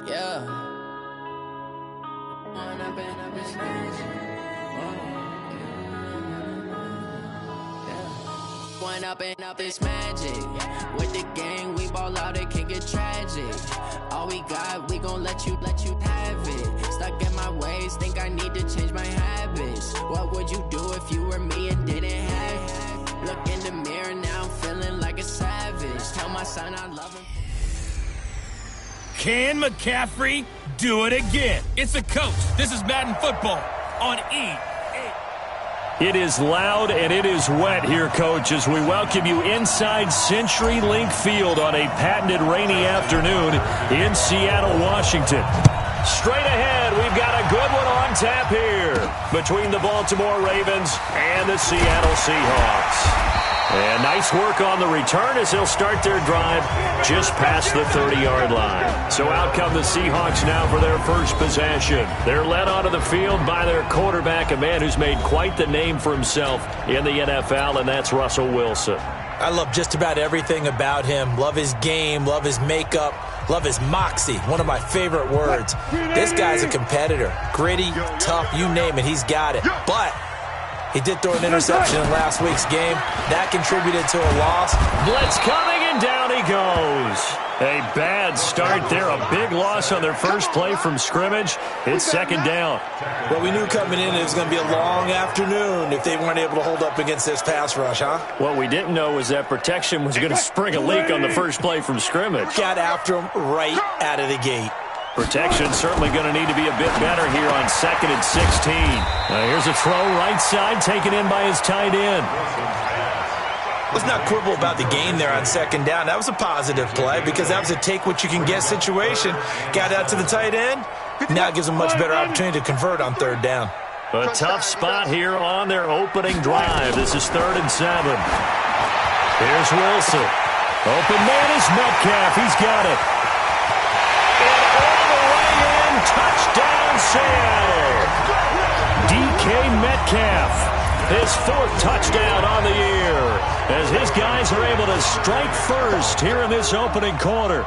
Yeah. One up and up is magic. With the gang, we ball out, it can get tragic. All we got, we gon' let you have it. Stuck in my ways, think I need to change my habits. What would you do if you were me and didn't have it? Look in the mirror now, I'm feeling like a savage. Tell my son I love him. Can McCaffrey do it again? It's the coach. This is Madden Football on E. It is loud and it is wet here, Coach, as we welcome you inside CenturyLink Field on a patented rainy afternoon in Seattle, Washington. Straight ahead, we've got a good one on tap here between the Baltimore Ravens and the Seattle Seahawks. And nice work on the return as they'll start their drive just past the 30-yard line. So out come the Seahawks now for their first possession. They're led onto the field by their quarterback, a man who's made quite the name for himself in the NFL, and that's Russell Wilson. I love just about everything about him. Love his game, love his makeup, love his moxie, one of my favorite words. This guy's a competitor. Gritty, tough, you name it, he's got it. But he did throw an interception in last week's game. That contributed to a loss. Blitz coming, and down he goes. A bad start there. A big loss on their first play from scrimmage. It's second down. Well, we knew coming in it was going to be a long afternoon if they weren't able to hold up against this pass rush, huh? What we didn't know was that protection was going to spring a leak on the first play from scrimmage. Got after him right out of the gate. Protection certainly going to need to be a bit better here on 2nd and 16. Here's a throw right side taken in by his tight end. Let's not quibble about the gain there on second down. That was a positive play because that was a take-what-you-can-get situation. Got out to the tight end. Now it gives them a much better opportunity to convert on third down. A tough spot here on their opening drive. This is 3rd and 7. Here's Wilson. Open man is Metcalf. He's got it. Touchdown, Seattle. DK Metcalf, his 4th touchdown on the year, as his guys are able to strike first here in this opening quarter.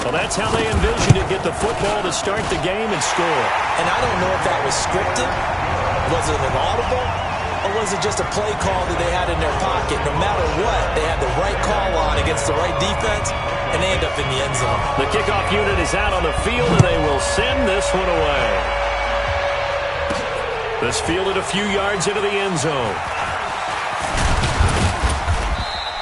Well, that's how they envisioned it, get the football to start the game and score. And I don't know if that was scripted, was it an audible, or was it just a play call that they had in their pocket? No matter what, they had the right call on against the right defense, and they end up in the end zone. The kickoff unit is out on the field, and they will send this one away. This fielded a few yards into the end zone.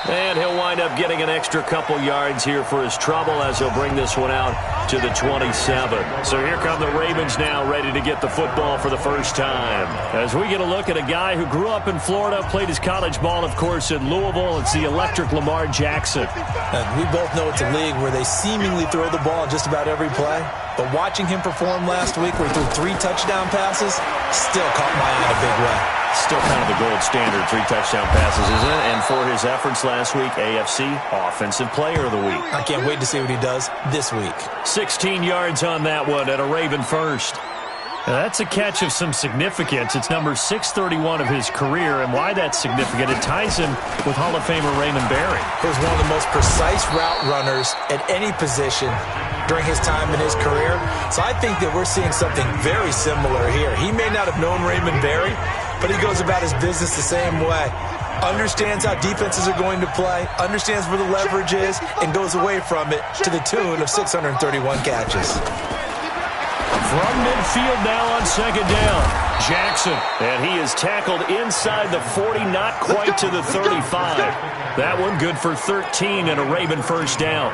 And he'll wind up getting an extra couple yards here for his trouble as he'll bring this one out to the 27. So here come the Ravens now, ready to get the football for the first time. As we get a look at a guy who grew up in Florida, played his college ball, of course, in Louisville. It's the electric Lamar Jackson. And we both know it's a league where they seemingly throw the ball just about every play. But watching him perform last week where he threw 3 touchdown passes still caught my eye in a big way. Still kind of the gold standard, 3 touchdown passes, isn't it? And for his efforts last week, AFC Offensive Player of the Week. I can't wait to see what he does this week. 16 yards on that one and a Raven first. Now that's a catch of some significance. It's number 631 of his career, and why that's significant, it ties him with Hall of Famer Raymond Berry. He was one of the most precise route runners at any position during his time in his career. So I think that we're seeing something very similar here. He may not have known Raymond Berry, but he goes about his business the same way. Understands how defenses are going to play, understands where the leverage is, and goes away from it to the tune of 631 catches. From midfield now on second down, Jackson. And he is tackled inside the 40, not quite to the 35. That one good for 13 and a Raven first down.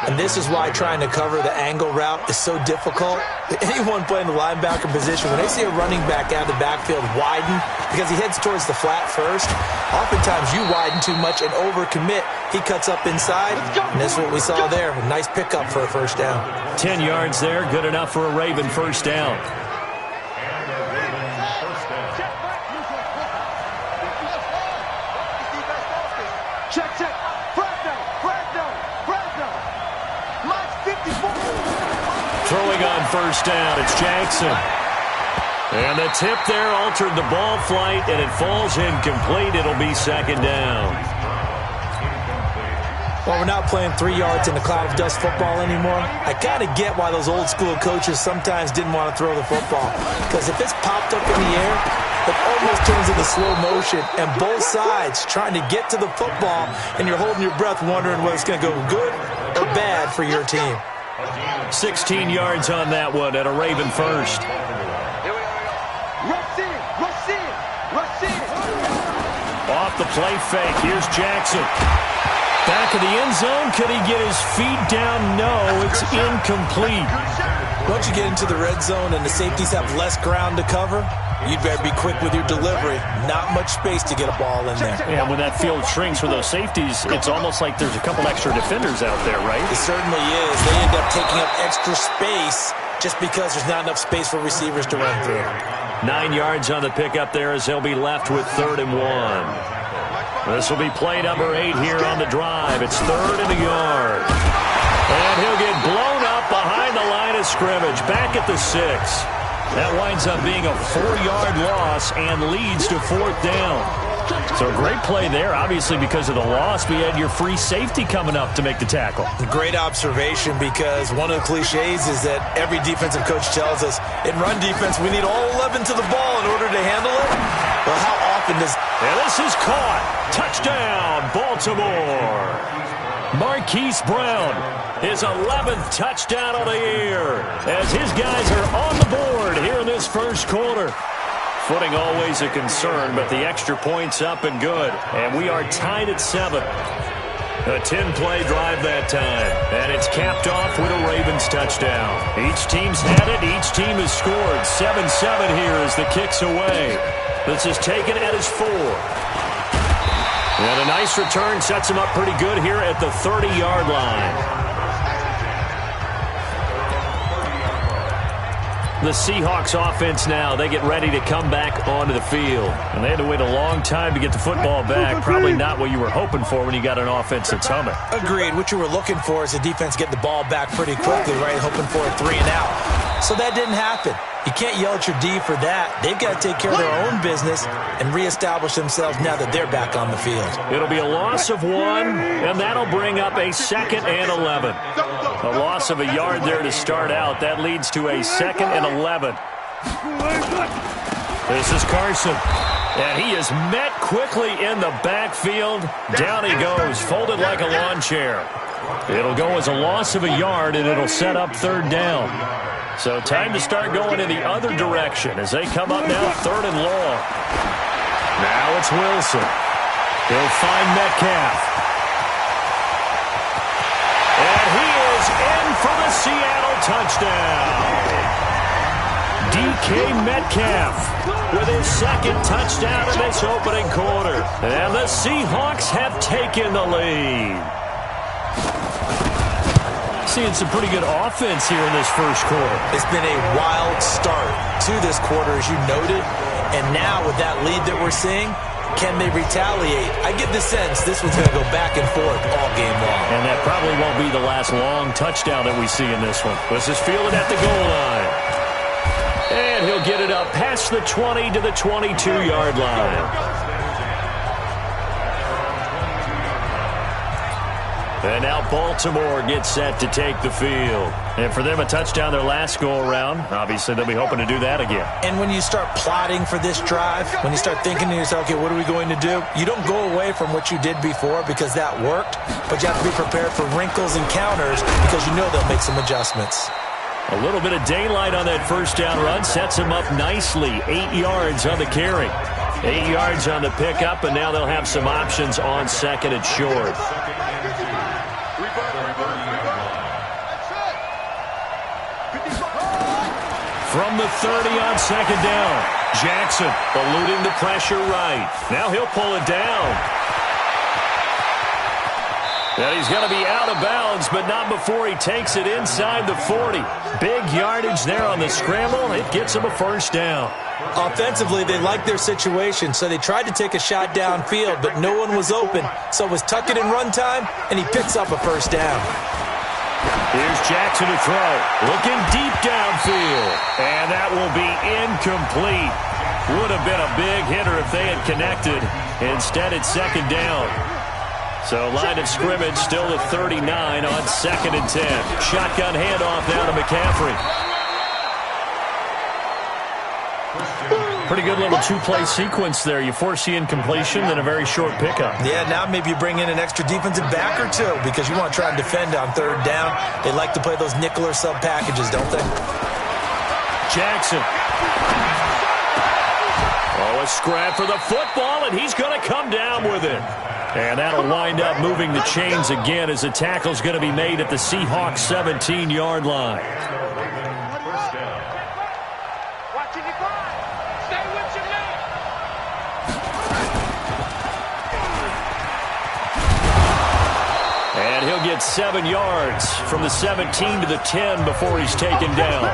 And this is why trying to cover the angle route is so difficult. Anyone playing the linebacker position, when they see a running back out of the backfield widen because he heads towards the flat first, oftentimes you widen too much and overcommit. He cuts up inside, and that's what we saw there. A nice pickup for a first down. 10 yards there, good enough for a Raven first down. Throwing on first down, it's Jackson. And the tip there altered the ball flight, and it falls incomplete. It'll be second down. Well, we're not playing 3 yards in a cloud of dust football anymore. I kind of get why those old school coaches sometimes didn't want to throw the football. Because if it's popped up in the air, it almost turns into slow motion. And both sides trying to get to the football, and you're holding your breath wondering whether it's going to go good or bad for your team. 16 yards on that one at a Raven first. Off the play fake, here's Jackson. Back of the end zone, could he get his feet down? No, it's incomplete. Once you get into the red zone and the safeties have less ground to cover, you'd better be quick with your delivery. Not much space to get a ball in there. Yeah, when that field shrinks with those safeties, it's almost like there's a couple extra defenders out there, right? It certainly is. They end up taking up extra space just because there's not enough space for receivers to run through. 9 yards on the pickup there as they'll be left with 3rd and 1. This will be play number 8 here on the drive. It's 3rd and a yard. And he'll get blown up behind the line of scrimmage, back at the 6. That winds up being a 4-yard loss and leads to 4th down. So a great play there, obviously because of the loss. We had your free safety coming up to make the tackle. Great observation, because one of the cliches is that every defensive coach tells us, in run defense, we need all 11 to the ball in order to handle it. Well, how often does... And this is caught. Touchdown, Baltimore. Marquise Brown, his 11th touchdown of the year, as his guys are on the board here in this first quarter. Footing always a concern, but the extra point's up and good. And we are tied at 7. A 10-play drive that time. And it's capped off with a Ravens touchdown. Each team's had it. Each team has scored. 7-7 here as the kick's away. This is taken at his 4. And a nice return sets him up pretty good here at the 30-yard line. The Seahawks offense now, they get ready to come back onto the field. And they had to wait a long time to get the football back. Probably not what you were hoping for when you got an offense that's humming. Agreed. What you were looking for is the defense get the ball back pretty quickly, right? Hoping for a 3 and out. So that didn't happen. You can't yell at your D for that. They've got to take care of their own business and reestablish themselves now that they're back on the field. It'll be a loss of 1, and that'll bring up a 2nd and 11. A loss of a yard there to start out. That leads to a 2nd and 11. This is Carson. And he is met quickly in the backfield. Down he goes, folded like a lawn chair. It'll go as a loss of a yard, and it'll set up 3rd down. So time to start going in the other direction as they come up now 3rd and long. Now it's Wilson. He'll find Metcalf. And he is in for the Seattle touchdown. DK Metcalf with his 2nd touchdown in this opening quarter. And the Seahawks have taken the lead. Seeing some pretty good offense here in this first quarter. It's been a wild start to this quarter, as you noted. And now with that lead that we're seeing, can they retaliate? I get the sense this one's going to go back and forth all game long. And that probably won't be the last long touchdown that we see in this one. This is fielded at the goal line. And he'll get it up past the 20 to the 22-yard line. And now Baltimore gets set to take the field. And for them, a touchdown their last go-around. Obviously, they'll be hoping to do that again. And when you start plotting for this drive, when you start thinking to yourself, okay, what are we going to do? You don't go away from what you did before because that worked, but you have to be prepared for wrinkles and counters because you know they'll make some adjustments. A little bit of daylight on that first down run sets him up nicely. 8 yards on the carry. 8 yards on the pickup, and now they'll have some options on 2nd and short. From the 30 on 2nd down, Jackson eluding the pressure right. Now he'll pull it down. And he's going to be out of bounds, but not before he takes it inside the 40. Big yardage there on the scramble. It gets him a 1st down. Offensively, they liked their situation, so they tried to take a shot downfield, but no one was open. So it was tuck it in run time, and he picks up a 1st down. Here's Jackson to throw. Looking deep downfield. And that will be incomplete. Would have been a big hitter if they had connected. Instead, it's 2nd down. So line of scrimmage still at 39 on 2nd and 10. Shotgun handoff now to McCaffrey. Pretty good little two-play sequence there. You force the incompletion, then a very short pickup. Yeah, now maybe you bring in an extra defensive back or two because you want to try and defend on 3rd down. They like to play those nickel or sub packages, don't they? Jackson. Oh, a scrap for the football, and he's going to come down with it. And that'll wind up moving the chains again as the tackle's going to be made at the Seahawks 17-yard line. And he'll get 7 yards from the 17 to the 10 before he's taken down.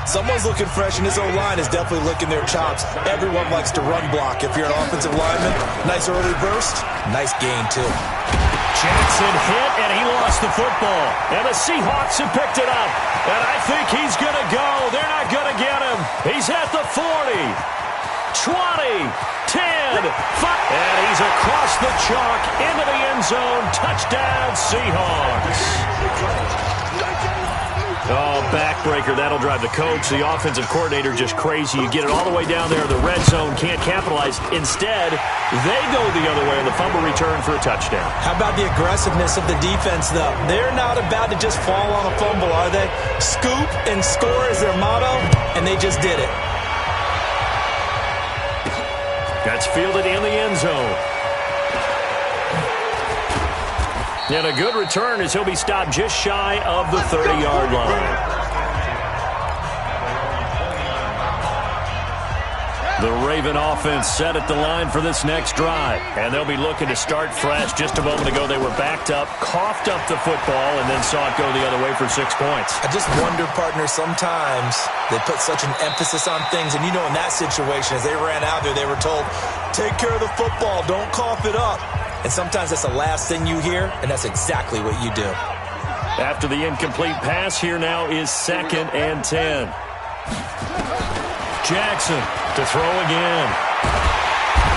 Someone's looking fresh, and his O-line is definitely licking their chops. Everyone likes to run block. If you're an offensive lineman, nice early burst, nice gain, too. Jackson hit, and he lost the football. And the Seahawks have picked it up. And I think he's going to go. They're not going to get him. He's at the 40, 20, 10, 5. And he's across the chalk into the end zone. Touchdown, Seahawks. Oh, backbreaker. That'll drive the coach. The offensive coordinator just crazy. You get it all the way down there in the red zone. Can't capitalize. Instead, they go the other way on the fumble return for a touchdown. How about the aggressiveness of the defense, though? They're not about to just fall on a fumble, are they? Scoop and score is their motto, and they just did it. That's fielded in the end zone. And a good return as he'll be stopped just shy of the 30-yard line. The Raven offense set at the line for this next drive. And they'll be looking to start fresh. Just a moment ago, they were backed up, coughed up the football, and then saw it go the other way for 6 points. I just wonder, partner, sometimes they put such an emphasis on things. And, you know, in that situation, as they ran out there, they were told, take care of the football, don't cough it up. And sometimes that's the last thing you hear, and that's exactly what you do. After the incomplete pass, here now is 2nd and 10. Jackson to throw again.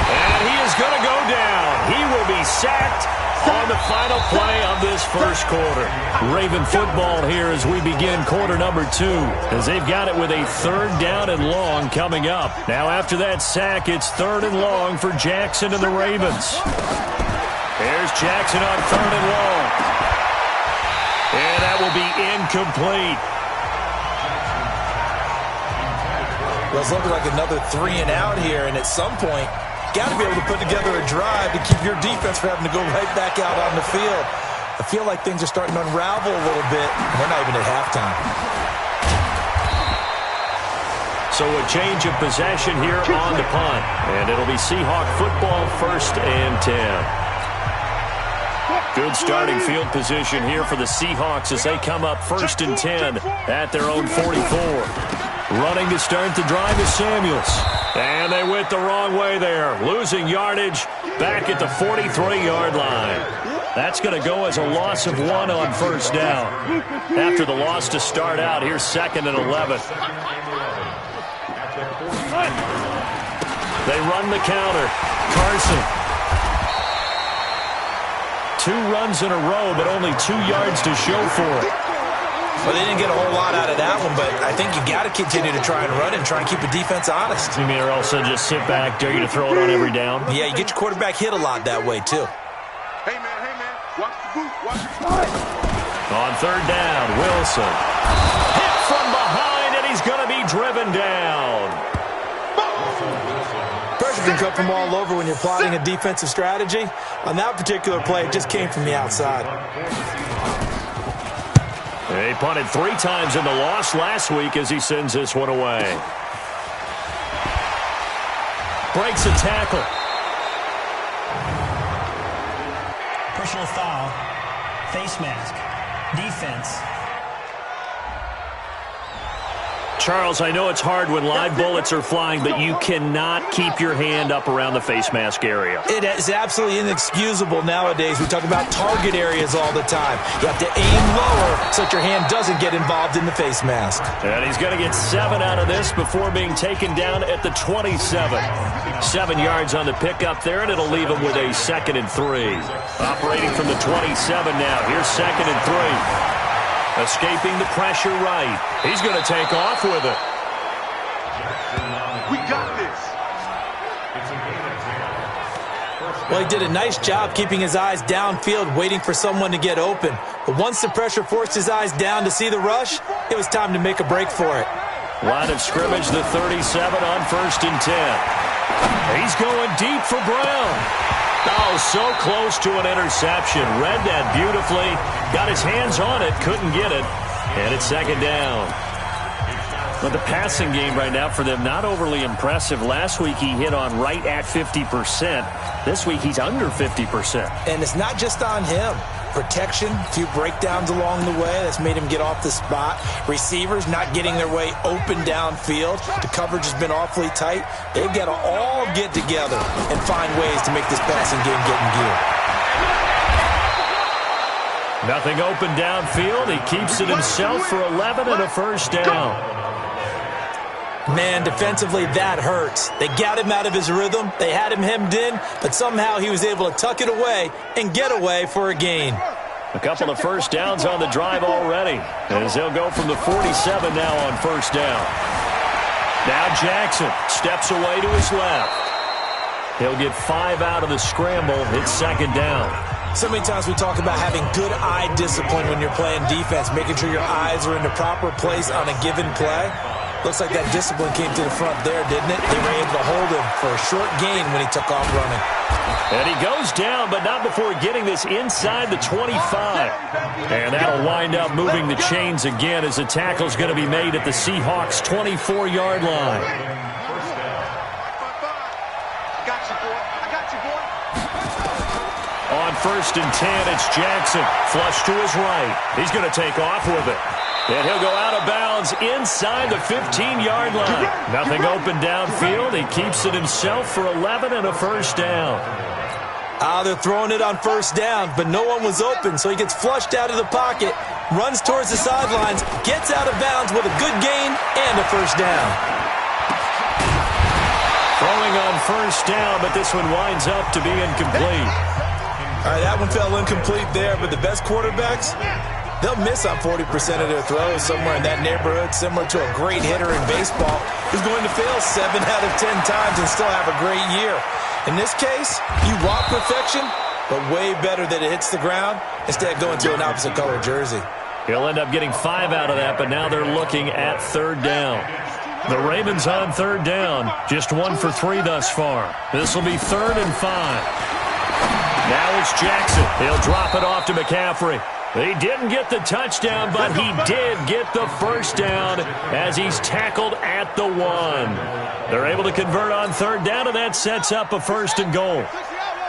And he is going to go down. He will be sacked on the final play of this first quarter. Raven football here as we begin quarter number 2, as they've got it with a 3rd down and long coming up. Now after that sack, it's 3rd and long for Jackson and the Ravens. There's Jackson on 3rd and long. And that will be incomplete. Well, it's looking like another 3 and out here, and at some point, got to be able to put together a drive to keep your defense from having to go right back out on the field. I feel like things are starting to unravel a little bit, and we're not even at halftime. So a change of possession here on the punt. And it'll be Seahawk football 1st and 10. Good starting field position here for the Seahawks as they come up 1st and 10 at their own 44. Running to start the drive is Samuels. And they went the wrong way there. Losing yardage back at the 43-yard line. That's going to go as a loss of 1 on 1st down. After the loss to start out, here's 2nd and 11. They run the counter. Carson. 2 runs in a row, but only 2 yards to show for it. Well, they didn't get a whole lot out of that one, but I think you got to continue to try and run and try and keep the defense honest. You mean or also just sit back, dare you to throw it on every down? Yeah, you get your quarterback hit a lot that way, too. Hey, man, watch the boot, watch the boot. On 3rd down, Wilson. Hit from behind, and he's going to be driven down. Pressure can come from all over when you're plotting a defensive strategy. On that particular play, it just came from the outside. He punted 3 times in the loss last week as he sends this one away. Breaks a tackle. Personal foul. Face mask. Defense. Charles, I know it's hard when live bullets are flying, but you cannot keep your hand up around the face mask area. It is absolutely inexcusable nowadays. We talk about target areas all the time. You have to aim lower so that your hand doesn't get involved in the face mask. And he's going to get 7 out of this before being taken down at the 27. 7 yards on the pickup there, and it'll leave him with a 2nd and 3. Operating from the 27 now. Here's 2nd and 3. Escaping the pressure right. He's going to take off with it. We got this. Well, he did a nice job keeping his eyes downfield, waiting for someone to get open. But once the pressure forced his eyes down to see the rush, it was time to make a break for it. Line of scrimmage, the 37 on 1st and 10. He's going deep for Brown. Oh, so close to an interception. Read that beautifully. Got his hands on it. Couldn't get it. And it's 2nd down. But the passing game right now for them, not overly impressive. Last week he hit on right at 50%. This week he's under 50%. And it's not just on him. Protection, a few breakdowns along the way. That's made him get off the spot. Receivers not getting their way open downfield. The coverage has been awfully tight. They've got to all get together and find ways to make this passing game get in gear. Nothing open downfield. He keeps it himself for 11 and a 1st down. Man, defensively, that hurts. They got him out of his rhythm. They had him hemmed in, but somehow he was able to tuck it away and get away for a gain. A couple of 1st downs on the drive already, as they'll go from the 47 now on 1st down. Now Jackson steps away to his left. He'll get 5 out of the scramble. It's 2nd down. So many times we talk about having good eye discipline when you're playing defense, making sure your eyes are in the proper place on a given play. Looks like that discipline came to the front there, didn't it? They were able to hold him for a short gain when he took off running. And he goes down, but not before getting this inside the 25. And that'll wind up moving the chains again as the tackle's going to be made at the Seahawks' 24-yard line. On 1st and 10, it's Jackson. Flush to his right. He's going to take off with it. And he'll go out of bounds inside the 15-yard line. Nothing open downfield. He keeps it himself for 11 and a 1st down. They're throwing it on 1st down, but no one was open, so he gets flushed out of the pocket, runs towards the sidelines, gets out of bounds with a good gain and a 1st down. Throwing on 1st down, but this one winds up to be incomplete. All right, that one fell incomplete there, but the best quarterbacks, they'll miss on 40% of their throws, somewhere in that neighborhood, similar to a great hitter in baseball who's going to fail 7 out of 10 times and still have a great year. In this case, you want perfection, but way better that it hits the ground instead of going to an opposite color jersey. He'll end up getting 5 out of that, but now they're looking at 3rd down. The Ravens on 3rd down, just 1 for 3 thus far. This will be 3rd and 5. Now it's Jackson. He'll drop it off to McCaffrey. He didn't get the touchdown, but he did get the 1st down as he's tackled at the 1. They're able to convert on 3rd down, and that sets up a 1st and goal.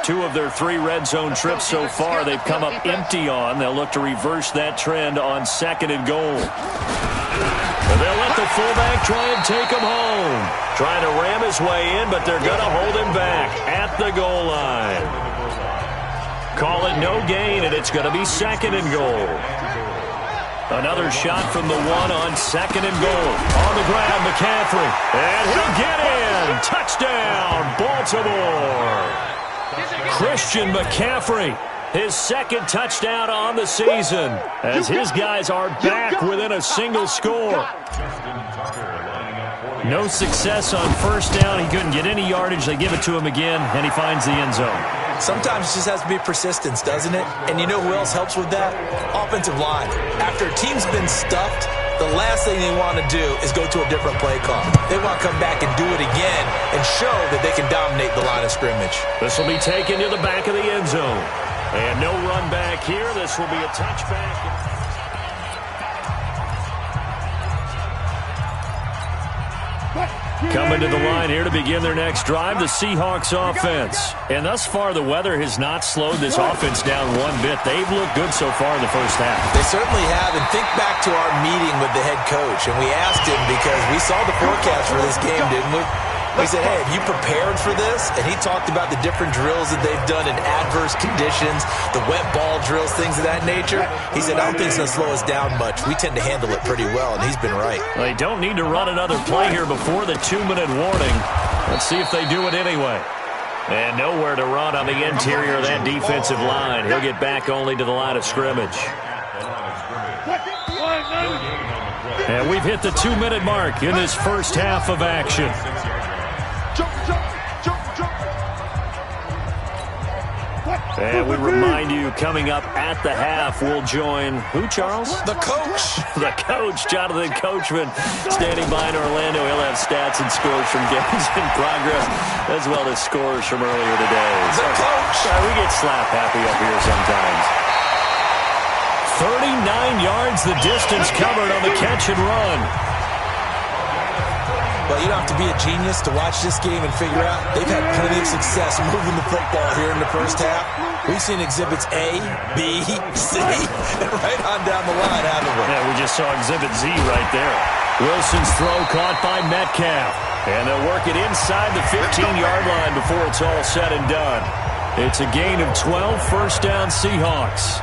2 of their 3 red zone trips so far they've come up empty on. They'll look to reverse that trend on 2nd and goal. And they'll let the fullback try and take him home. Trying to ram his way in, but they're going to hold him back at the goal line. Call it no gain, and it's going to be 2nd and goal. Another shot from the 1 on 2nd and goal. On the ground, McCaffrey. And he'll get in. Touchdown, Baltimore. Christian McCaffrey, his 2nd touchdown on the season, as his guys are back within a single score. No success on 1st down. He couldn't get any yardage. They give it to him again, and he finds the end zone. Sometimes it just has to be persistence, doesn't it? And you know who else helps with that? Offensive line. After a team's been stuffed, the last thing they want to do is go to a different play call. They want to come back and do it again and show that they can dominate the line of scrimmage. This will be taken to the back of the end zone. And no run back here. This will be a touchback. Coming to the line here to begin their next drive, the Seahawks offense. And thus far, the weather has not slowed this offense down one bit. They've looked good so far in the first half. They certainly have. And think back to our meeting with the head coach. And we asked him because we saw the forecast for this game, didn't we? We said, hey, have you prepared for this? And he talked about the different drills that they've done in adverse conditions, the wet ball drills, things of that nature. He said, I don't think it's going to slow us down much. We tend to handle it pretty well, and he's been right. They don't need to run another play here before the 2-minute warning. Let's see if they do it anyway. And nowhere to run on the interior of that defensive line. He'll get back only to the line of scrimmage. And we've hit the 2-minute mark in this first half of action. And we remind you, coming up at the half, we'll join who, Charles? The coach. The coach, Jonathan Coachman, standing by in Orlando. He'll have stats and scores from games in progress, as well as scores from earlier today. The coach. We get slap happy up here sometimes. 39 yards the distance covered on the catch and run. Well, you don't have to be a genius to watch this game and figure out they've had plenty of success moving the football here in the first half. We've seen exhibits A, B, C, and right on down the line, haven't we? Yeah, we just saw exhibit Z right there. Wilson's throw caught by Metcalf. And they'll work it inside the 15-yard line before it's all said and done. It's a gain of 12, first down Seahawks.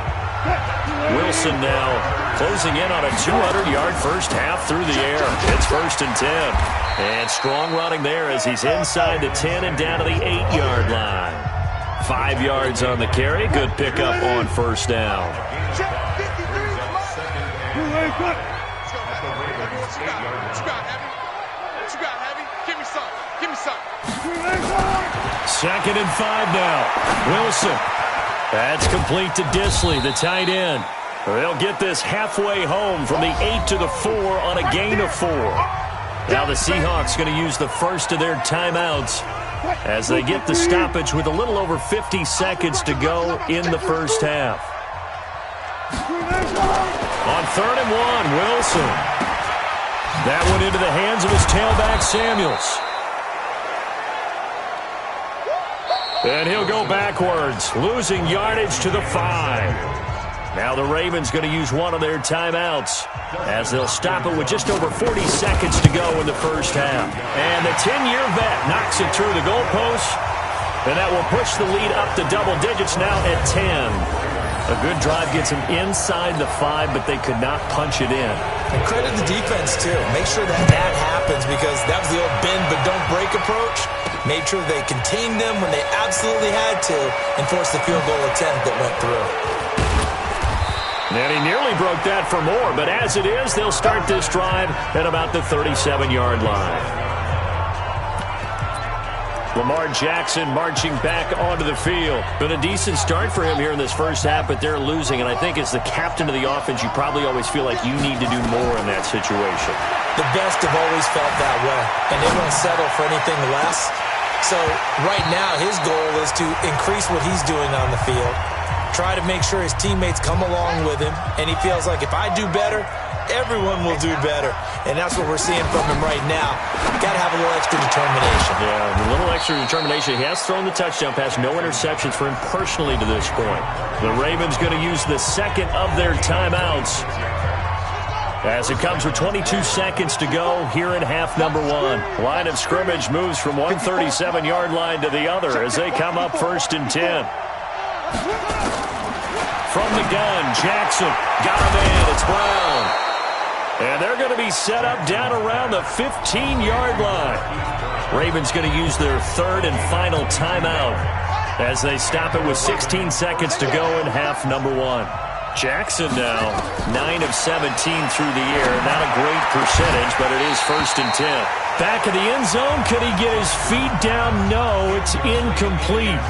Wilson now closing in on a 200-yard first half through the air. It's 1st and 10. And strong running there as he's inside the 10 and down to the 8-yard line. 5 yards on the carry. Good pickup on first down. Second and 5 now. Wilson. That's complete to Disley, the tight end. They'll get this halfway home from the 8 to the 4 on a gain of 4. Now the Seahawks going to use the first of their timeouts as they get the stoppage with a little over 50 seconds to go in the first half. On 3rd and 1, Wilson. That one into the hands of his tailback, Samuels. And he'll go backwards, losing yardage to the 5. Now the Ravens going to use one of their timeouts as they'll stop it with just over 40 seconds to go in the first half. And the 10-year vet knocks it through the goalpost, and that will push the lead up to double digits now at 10. A good drive gets them inside the 5, but they could not punch it in. And credit the defense, too. Make sure that happens because that was the old bend but don't break approach. Made sure they contained them when they absolutely had to and forced the field goal attempt that went through. And he nearly broke that for more, but as it is, they'll start this drive at about the 37-yard line. Lamar Jackson marching back onto the field. Been a decent start for him here in this first half, but they're losing. And I think as the captain of the offense, you probably always feel like you need to do more in that situation. The best have always felt that way, and they won't settle for anything less. So right now, his goal is to increase what he's doing on the field, try to make sure his teammates come along with him, and he feels like if I do better, everyone will do better. And that's what we're seeing from him right now. Got to have a little extra determination. Yeah, a little extra determination. He has thrown the touchdown pass. No interceptions for him personally to this point. The Ravens going to use the second of their timeouts as it comes with 22 seconds to go here in half number 1. Line of scrimmage moves from one 37-yard line to the other as they come up 1st and 10. From the gun, Jackson got a man. It's Brown. And they're going to be set up down around the 15-yard line. Ravens going to use their 3rd and final timeout as they stop it with 16 seconds to go in half number 1. Jackson now 9 of 17 through the air. Not a great percentage, but it is 1st and 10. Back of the end zone. Could he get his feet down? No, it's incomplete.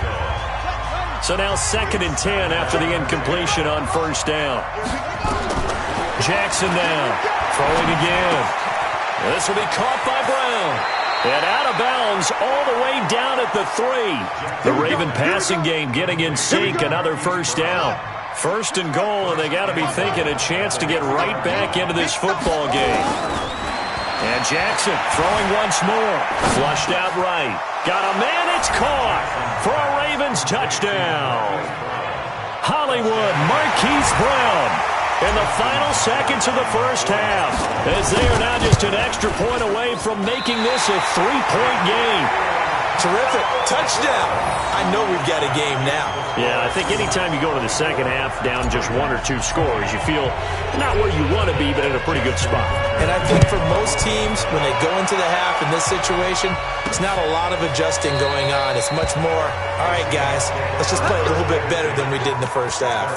So now 2nd and 10 after the incompletion on 1st down. Jackson now throwing again. This will be caught by Brown. And out of bounds all the way down at the 3. The Raven passing game getting in sync. Another 1st down. 1st and goal, and they got to be thinking a chance to get right back into this football game. And Jackson throwing once more. Flushed out right. Got a man, it's caught for a Ravens touchdown. Hollywood Marquise Brown in the final seconds of the first half, as they are now just an extra point away from making this a 3-point game. Terrific. Touchdown. I know we've got a game now. Yeah, I think anytime you go to the second half down just 1 or 2 scores, you feel not where you want to be, but in a pretty good spot. And I think for most teams, when they go into the half in this situation, it's not a lot of adjusting going on. It's much more, all right, guys, let's just play a little bit better than we did in the first half.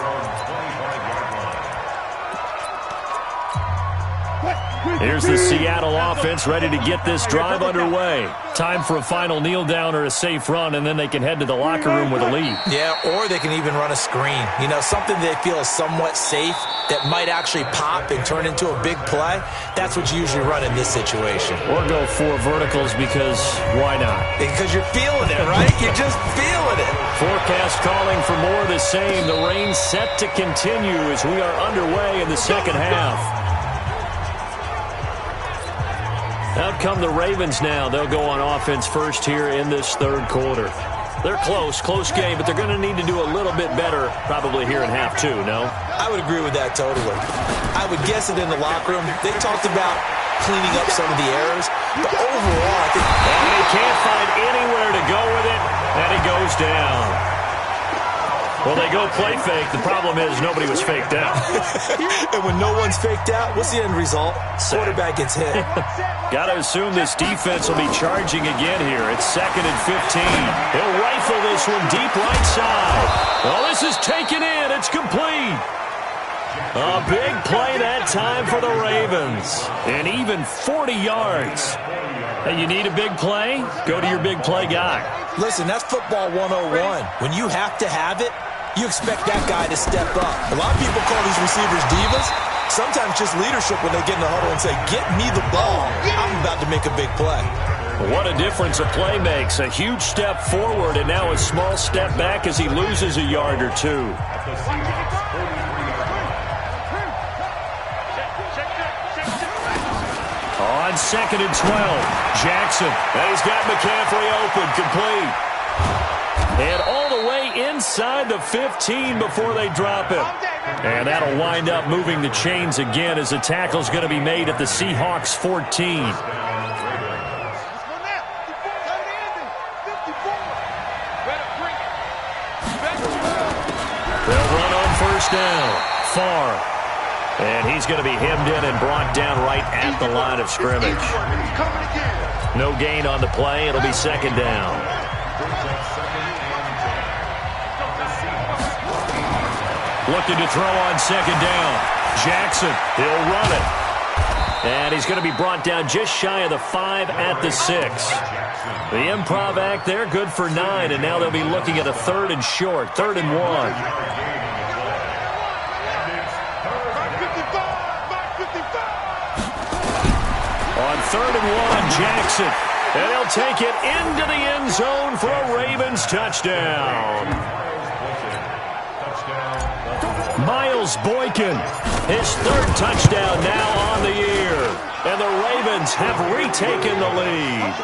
Here's the Seattle offense ready to get this drive underway. Time for a final kneel down or a safe run, and then they can head to the locker room with a lead. Yeah, or they can even run a screen. You know, something they feel is somewhat safe that might actually pop and turn into a big play. That's what you usually run in this situation. Or go 4 verticals because why not? Because you're feeling it, right? You're just feeling it. Forecast calling for more of the same. The rain set to continue as we are underway in the second half. Out come the Ravens now. They'll go on offense first here in this third quarter. They're close game, but they're going to need to do a little bit better probably here in half 2, no? I would agree with that totally. I would guess it in the locker room. They talked about cleaning up some of the errors, but overall, I think... And he can't find anywhere to go with it, and it goes down. Well, they go play fake. The problem is nobody was faked out. And when no one's faked out, what's the end result? Quarterback gets hit. Got to assume this defense will be charging again here. It's 2nd and 15. He'll rifle this one deep right side. Well, this is taken in. It's complete. A big play that time for the Ravens. And even 40 yards. Hey, you need a big play? Go to your big play guy. Listen, that's football 101. When you have to have it, you expect that guy to step up. A lot of people call these receivers divas. Sometimes just leadership when they get in the huddle and say, get me the ball. I'm about to make a big play. What a difference a play makes. A huge step forward and now a small step back as he loses a yard or 2. On 2nd and 12, Jackson. And he's got McCaffrey open, complete. And all the way inside the 15 before they drop him. And that'll wind up moving the chains again as the tackle's going to be made at the Seahawks 14. They'll run on first down. Far. And he's going to be hemmed in and brought down right at the line of scrimmage. No gain on the play. It'll be 2nd down. Looking to throw on 2nd down. Jackson, he'll run it. And he's going to be brought down just shy of the 5 at the 6. The improv act there, good for 9. And now they'll be looking at a 3rd and short, 3rd and 1. On 3rd and 1, Jackson. And he'll take it into the end zone for a Ravens touchdown. Miles Boykin, his 3rd touchdown now on the year. And the Ravens have retaken the lead.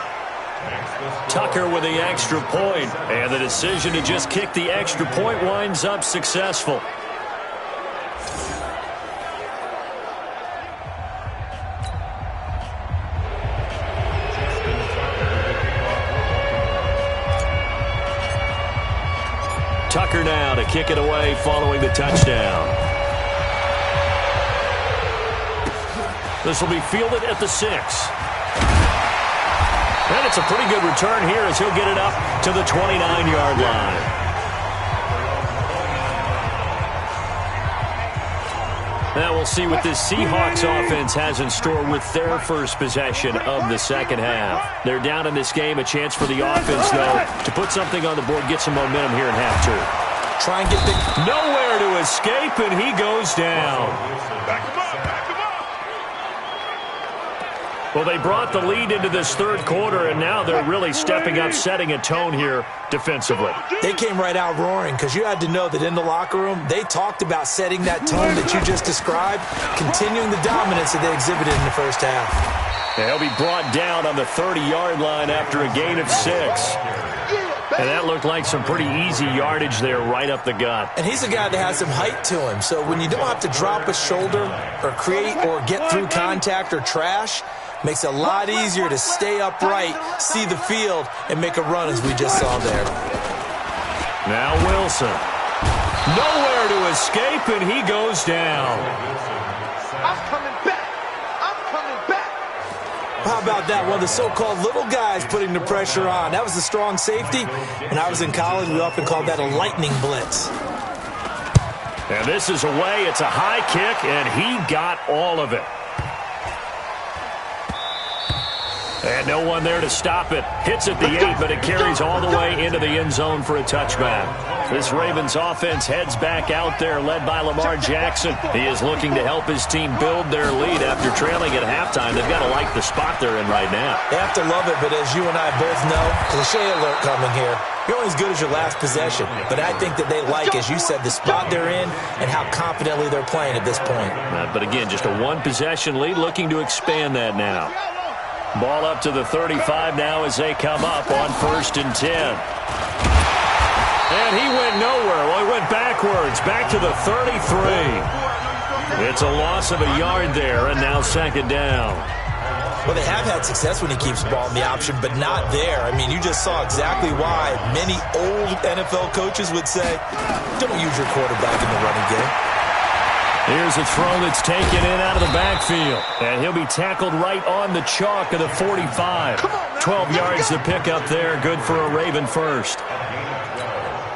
Tucker with the extra point. And the decision to just kick the extra point winds up successful. Tucker now to kick it away following the touchdown. This will be fielded at the 6. And it's a pretty good return here as he'll get it up to the 29-yard line. Now we'll see what this Seahawks offense has in store with their first possession of the second half. They're down in this game. A chance for the offense, though, to put something on the board, get some momentum here in half 2. Try and get the... Nowhere to escape, and he goes down. Back him up, back him up. Well, they brought the lead into this third quarter, and now they're really stepping up, setting a tone here defensively. They came right out roaring because you had to know that in the locker room, they talked about setting that tone that you just described, continuing the dominance that they exhibited in the first half. He'll be brought down on the 30-yard line after a gain of 6. And that looked like some pretty easy yardage there right up the gut. And he's a guy that has some height to him. So when you don't have to drop a shoulder or create or get through contact or trash, makes it a lot easier to stay upright, see the field, and make a run as we just saw there. Now Wilson. Nowhere to escape, and he goes down. I'm coming back. I'm coming back. How about that? One of the so-called little guys putting the pressure on. That was a strong safety. When I was in college, we often called that a lightning blitz. And this is away. It's a high kick, and he got all of it. And no one there to stop it. Hits at the 8, but it carries all the way into the end zone for a touchback. This Ravens offense heads back out there, led by Lamar Jackson. He is looking to help his team build their lead after trailing at halftime. They've got to like the spot they're in right now. They have to love it, but as you and I both know, cliche alert coming here. You're only as good as your last possession. But I think that they like, as you said, the spot they're in and how confidently they're playing at this point. But again, just a one-possession lead, looking to expand that now. Ball up to the 35 now as they come up on 1st and 10. And he went nowhere. Well, he went backwards, back to the 33. It's a loss of a yard there, and now 2nd down. Well, they have had success when he keeps the ball in the option, but not there. I mean, you just saw exactly why many old NFL coaches would say, don't use your quarterback in the running game. Here's a throw that's taken in out of the backfield. And he'll be tackled right on the chalk of the 45. 12 yards to pick up there. Good for a Raven first.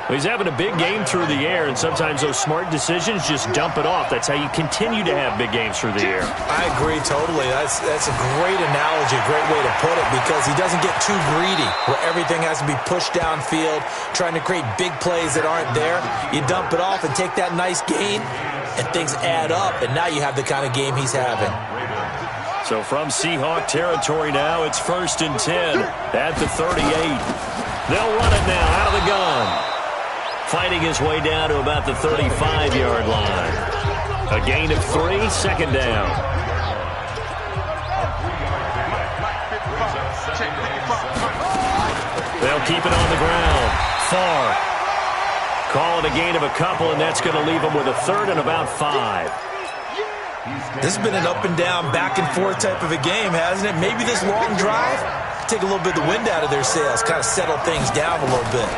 Well, he's having a big game through the air, and sometimes those smart decisions just dump it off. That's how you continue to have big games through the air. I agree totally. That's a great analogy, a great way to put it, because he doesn't get too greedy where everything has to be pushed downfield, trying to create big plays that aren't there. You dump it off and take that nice gain, and things add up, and now you have the kind of game he's having. So from Seahawk territory now, it's 1st and 10 at the 38. They'll run it now out of the gun. Fighting his way down to about the 35-yard line. A gain of 3, 2nd down. They'll keep it on the ground. Far. Call it a gain of a couple, and that's going to leave them with a 3rd and about 5. This has been an up and down, back and forth type of a game, hasn't it? Maybe this long drive take a little bit of the wind out of their sails, kind of settle things down a little bit.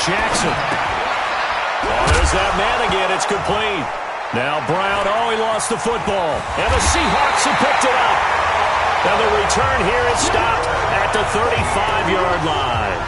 Jackson. Oh, there's that man again. It's complete. Now Brown. Oh, he lost the football. And the Seahawks have picked it up. And the return here is stopped at the 35-yard line.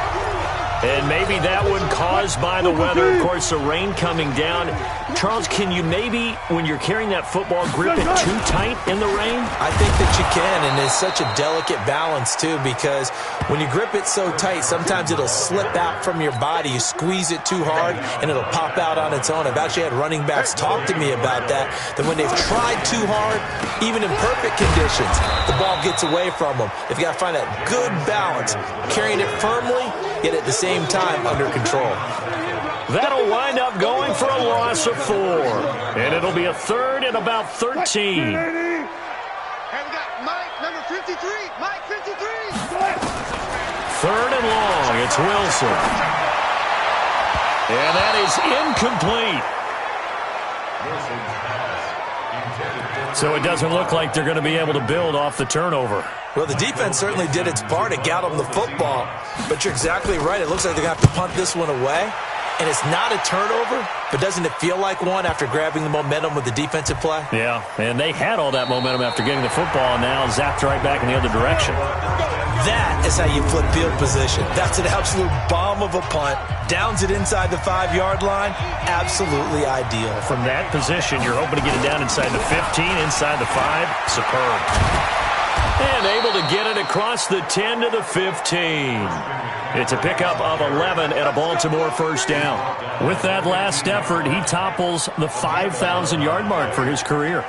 And maybe that one caused by the weather. Of course, the rain coming down. Charles, can you maybe, when you're carrying that football, grip it too tight in the rain? I think that you can, and it's such a delicate balance, too, because when you grip it so tight, sometimes it'll slip out from your body. You squeeze it too hard, and it'll pop out on its own. I've actually had running backs talk to me about that when they've tried too hard, even in perfect conditions, the ball gets away from them. They've got to find that good balance, carrying it firmly, yet at the same time under control. That'll wind up going for a loss of 4. And it'll be a 3rd and about 13. And we got Mike, number 53. Mike, 53. 3rd and long. It's Wilson. And that is incomplete. So it doesn't look like they're going to be able to build off the turnover. Well, the defense certainly did its part. It got them the football. But you're exactly right. It looks like they're going to have to punt this one away. And it's not a turnover, but doesn't it feel like one after grabbing the momentum with the defensive play? Yeah, and they had all that momentum after getting the football, and now zapped right back in the other direction. That is how you flip field position. That's an absolute bomb of a punt. Downs it inside the 5-yard line. Absolutely ideal. From that position, you're hoping to get it down inside the 15, inside the 5. Superb. And able to get it across the 10 to the 15. It's a pickup of 11 and a Baltimore 1st down. With that last effort, he topples the 5,000-yard mark for his career.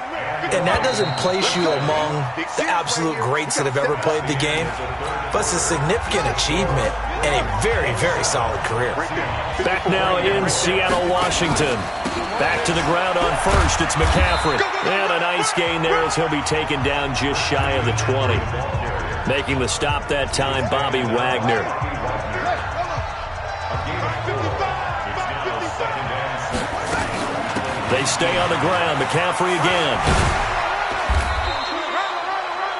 And that doesn't place you among the absolute greats that have ever played the game, but it's a significant achievement and a very, very solid career. Back now in Seattle, Washington. Back to the ground on first. It's McCaffrey. And a nice gain there as he'll be taken down just shy of the 20. Making the stop that time, Bobby Wagner. They stay on the ground. McCaffrey again.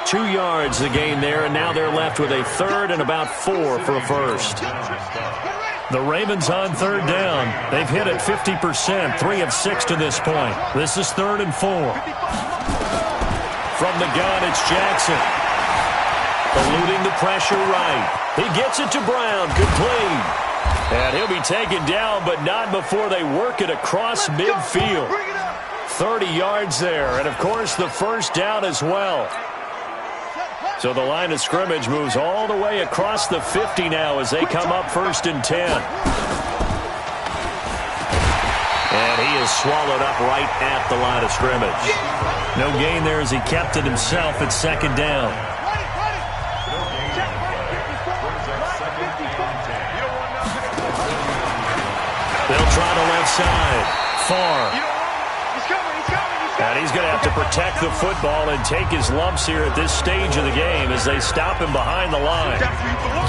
2 yards the gain there, and now they're left with a third and about 4 for a first. The Ravens on third down. They've hit it 50%, 3 of 6 to this point. This is 3rd and 4. From the gun, it's Jackson. Eluding the pressure right. He gets it to Brown. Complete. And he'll be taken down, but not before they work it across midfield. 30 yards there, and of course the first down as well. So the line of scrimmage moves all the way across the 50 now as they come up 1st and 10. And he is swallowed up right at the line of scrimmage. No gain there as he kept it himself at 2nd down. They'll try the left side. Far. And he's going to have to protect the football and take his lumps here at this stage of the game as they stop him behind the line.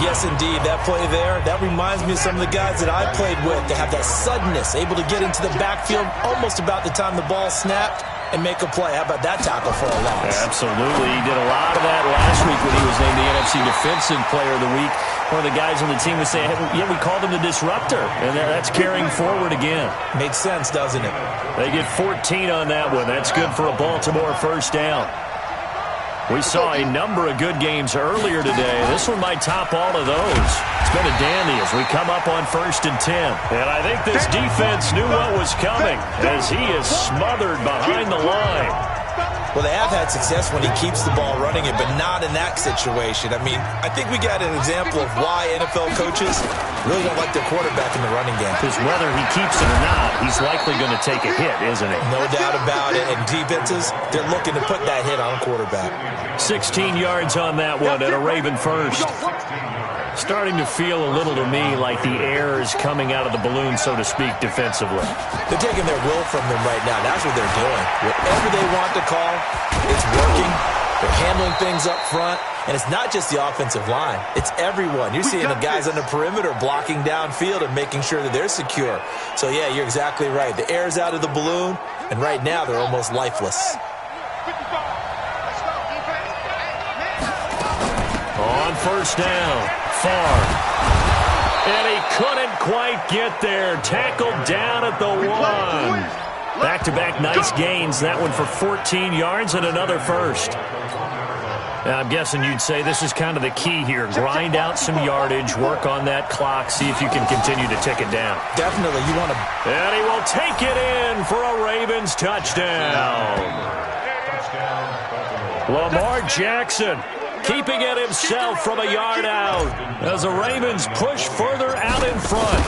Yes, indeed. That play there, that reminds me of some of the guys that I played with. They have that suddenness, able to get into the backfield almost about the time the ball snapped and make a play. How about that tackle for a loss? Absolutely. He did a lot of that last week when he was named the NFC Defensive Player of the Week. One of the guys on the team would say, yeah, we called him the disruptor. And that's carrying forward again. Makes sense, doesn't it? They get 14 on that one. That's good for a Baltimore first down. We saw a number of good games earlier today. This one might top all of those. It's been a dandy as we come up on 1st and 10. And I think this defense knew what was coming as he is smothered behind the line. Well, they have had success when he keeps the ball running it, but not in that situation. I mean, I think we got an example of why NFL coaches really don't like their quarterback in the running game. Because whether he keeps it or not, he's likely going to take a hit, isn't he? No doubt about it. And defenses, they're looking to put that hit on a quarterback. 16 yards on that one and a Raven first. Starting to feel a little to me like the air is coming out of the balloon, so to speak, defensively. They're taking their will from them right now. That's what they're doing. Whatever they want to call, it's working. They're handling things up front. And it's not just the offensive line. It's everyone. You're seeing the guys on the perimeter blocking downfield and making sure that they're secure. So, yeah, you're exactly right. The air's out of the balloon, and right now they're almost lifeless. On first down, Far. And he couldn't quite get there. Tackled down at the 1. Back-to-back nice gains. That one for 14 yards and another first. Now, I'm guessing you'd say this is kind of the key here. Grind out some yardage, work on that clock, see if you can continue to tick it down. Definitely. You want to... And he will take it in for a Ravens touchdown. Lamar Jackson keeping it himself from a yard out as the Ravens push further out in front.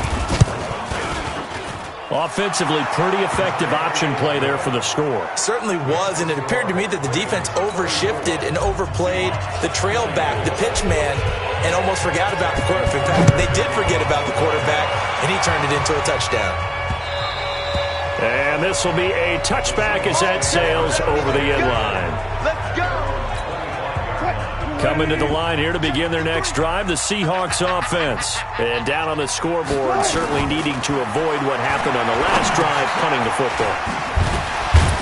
Offensively, pretty effective option play there for the score. Certainly was, and it appeared to me that the defense overshifted and overplayed the trail back, the pitch man, and almost forgot about the quarterback. In fact, they did forget about the quarterback, and he turned it into a touchdown. And this will be a touchback as that sails over the end line. Let's go. Coming to the line here to begin their next drive, the Seahawks offense. And down on the scoreboard, certainly needing to avoid what happened on the last drive, punting the football.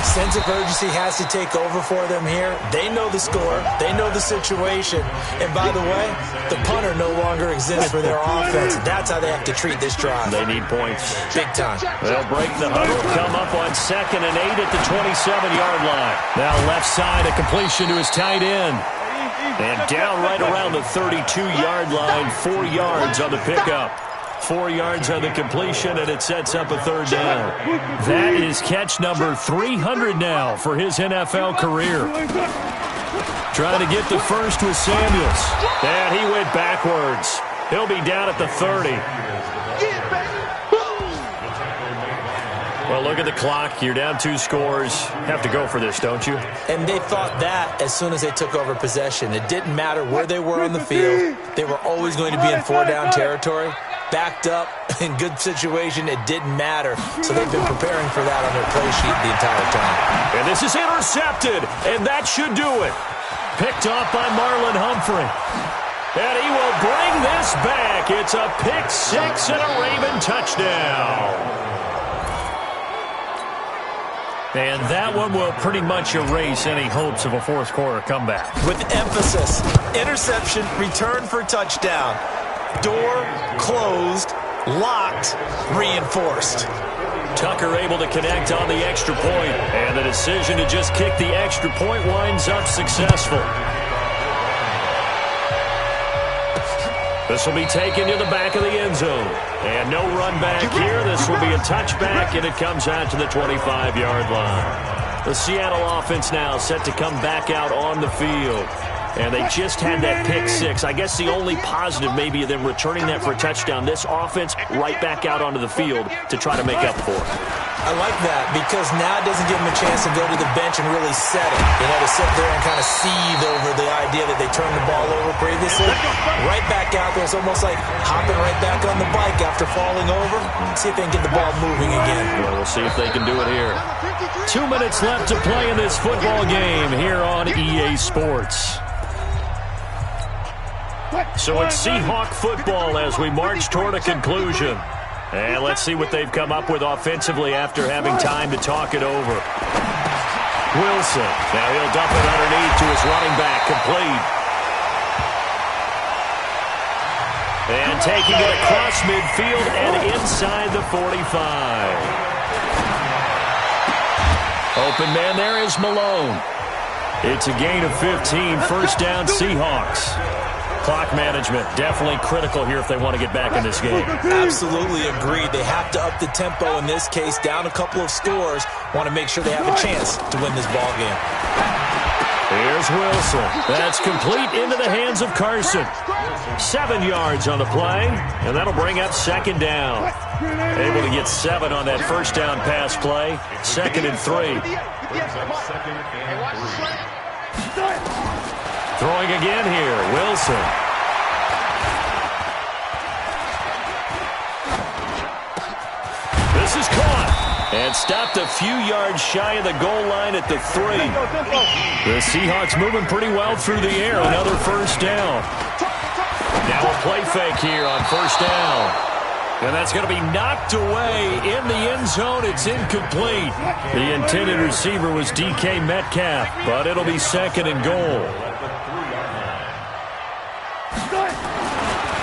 Sense of urgency has to take over for them here. They know the score. They know the situation. And by the way, the punter no longer exists for their offense. That's how they have to treat this drive. They need points. Big time. They'll break the huddle, come up on 2nd and 8 at the 27-yard line. Now left side, a completion to his tight end. And down right around the 32-yard line, 4 yards on the pickup. 4 yards on the completion, and it sets up a third down. That is catch number 300 now for his NFL career. Trying to get the first with Samuels. And he went backwards. He'll be down at the 30. Well, look at the clock. You're down 2 scores. Have to go for this, don't you? And they thought that as soon as they took over possession. It didn't matter where they were on the field. They were always going to be in 4-down territory. backed up, in good situation, it didn't matter. So they've been preparing for that on their play sheet the entire time. And this is intercepted, and that should do it. Picked off by Marlon Humphrey. And he will bring this back. It's a pick six and a Raven touchdown. And that one will pretty much erase any hopes of a fourth quarter comeback. With emphasis, interception, return for touchdown. Door closed, locked, reinforced. Tucker able to connect on the extra point, and the decision to just kick the extra point winds up successful. This will be taken to the back of the end zone. And no run back here. This will be a touchback, and it comes out to the 25-yard line. The Seattle offense now set to come back out on the field. And they just had that pick six. I guess the only positive maybe of them returning that for a touchdown. This offense right back out onto the field to try to make up for it. I like that because now it doesn't give them a chance to go to the bench and really set it. To sit there and kind of seethe over the idea that they turned the ball over previously. Right back out there. It's almost like hopping right back on the bike after falling over. See if they can get the ball moving again. Well, we'll see if they can do it here. 2 minutes left to play in this football game here on EA Sports. So it's Seahawk football as we march toward a conclusion. And let's see what they've come up with offensively after having time to talk it over. Wilson. Now he'll dump it underneath to his running back. Complete. And taking it across midfield and inside the 45. Open man there is Malone. It's a gain of 15. First down Seahawks. Clock management, definitely critical here if they want to get back in this game. Absolutely agreed. They have to up the tempo in this case, down a couple of scores. Want to make sure they have a chance to win this ball game. Here's Wilson. That's complete into the hands of Carson. 7 yards on the play, and that'll bring up second down. Able to get 7 on that first down pass play. 2nd and 3. Throwing again here, Wilson. This is caught and stopped a few yards shy of the goal line at the 3. The Seahawks moving pretty well through the air. Another first down. Now a play fake here on first down. And that's going to be knocked away in the end zone. It's incomplete. The intended receiver was DK Metcalf, but it'll be 2nd and goal.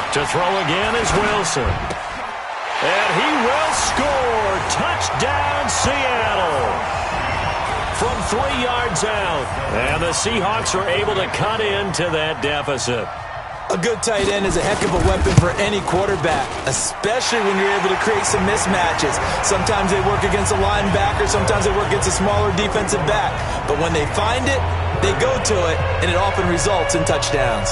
To throw again is Wilson. And he will score. Touchdown, Seattle. From 3 yards out. And the Seahawks are able to cut into that deficit. A good tight end is a heck of a weapon for any quarterback, especially when you're able to create some mismatches. Sometimes they work against a linebacker. Sometimes they work against a smaller defensive back. But when they find it, they go to it, and it often results in touchdowns.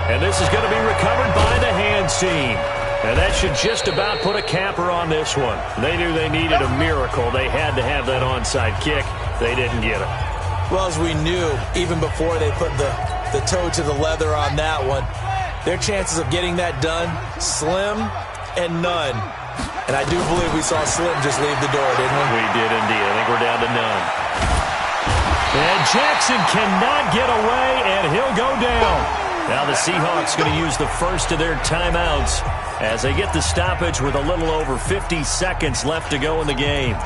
And this is going to be recovered by the hands team. And that should just about put a capper on this one. They knew they needed a miracle. They had to have that onside kick. They didn't get it. Well, as we knew, even before they put the toe to the leather on that one, their chances of getting that done, slim and none. And I do believe we saw Slim just leave the door, didn't we? We did indeed. I think we're down to none. And Jackson cannot get away, and he'll go down. Now the Seahawks going to use the first of their timeouts as they get the stoppage with a little over 50 seconds left to go in the game.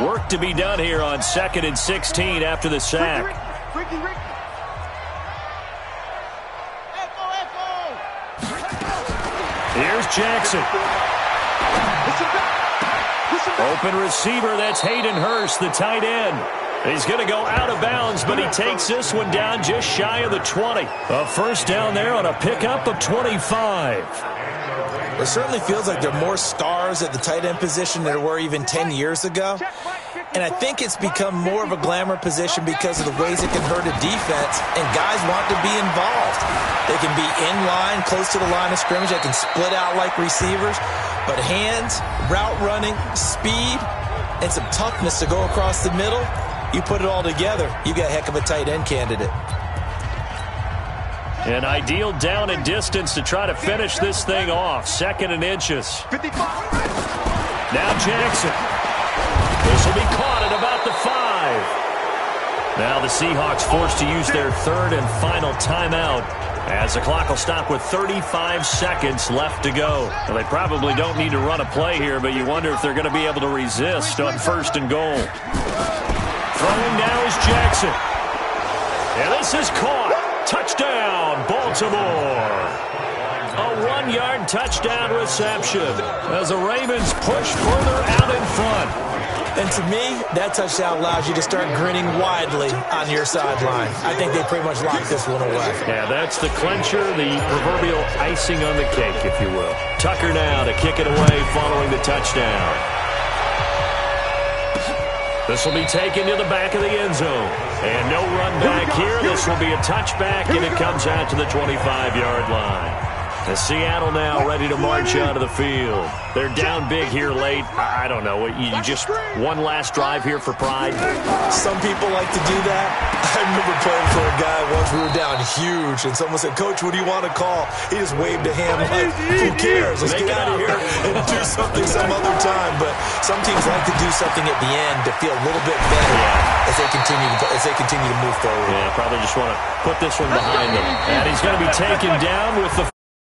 Work to be done here on 2nd and 16 after the sack. Here's Jackson. Open receiver, that's Hayden Hurst, the tight end. He's going to go out of bounds, but he takes this one down just shy of the 20. A first down there on a pickup of 25. It certainly feels like there are more stars at the tight end position than there were even 10 years ago. And I think it's become more of a glamour position because of the ways it can hurt a defense, and guys want to be involved. They can be in line, close to the line of scrimmage. They can split out like receivers. But hands, route running, speed, and some toughness to go across the middle, You put it all together, you got a heck of a tight end candidate. An ideal down and distance to try to finish this thing off. 2nd and inches. 55. Now Jackson. This will be caught at about the 5. Now the Seahawks forced to use their 3rd and final timeout, as the clock will stop with 35 seconds left to go. Well, they probably don't need to run a play here, but you wonder if they're going to be able to resist on 1st and goal. Throwing now is Jackson. And this is caught. Touchdown, Baltimore. A 1-yard touchdown reception as the Ravens push further out in front. And to me, that touchdown allows you to start grinning widely on your sideline. I think they pretty much locked this one away. Yeah, that's the clincher, the proverbial icing on the cake, if you will. Tucker now to kick it away following the touchdown. This will be taken to the back of the end zone. And no run back here. This will be a touchback, and it comes out to the 25-yard line. And Seattle now ready to march out of the field. They're down big here late. I don't know. You just one last drive here for pride? Some people like to do that. I remember playing for a guy once. We were down huge, and someone said, "Coach, what do you want to call?" He just waved a hand like, "Who cares? Let's get out of here and do something some other time." But some teams like to do something at the end to feel a little bit better as they continue to move forward. Yeah, probably just want to put this one behind them. And he's going to be taken down with the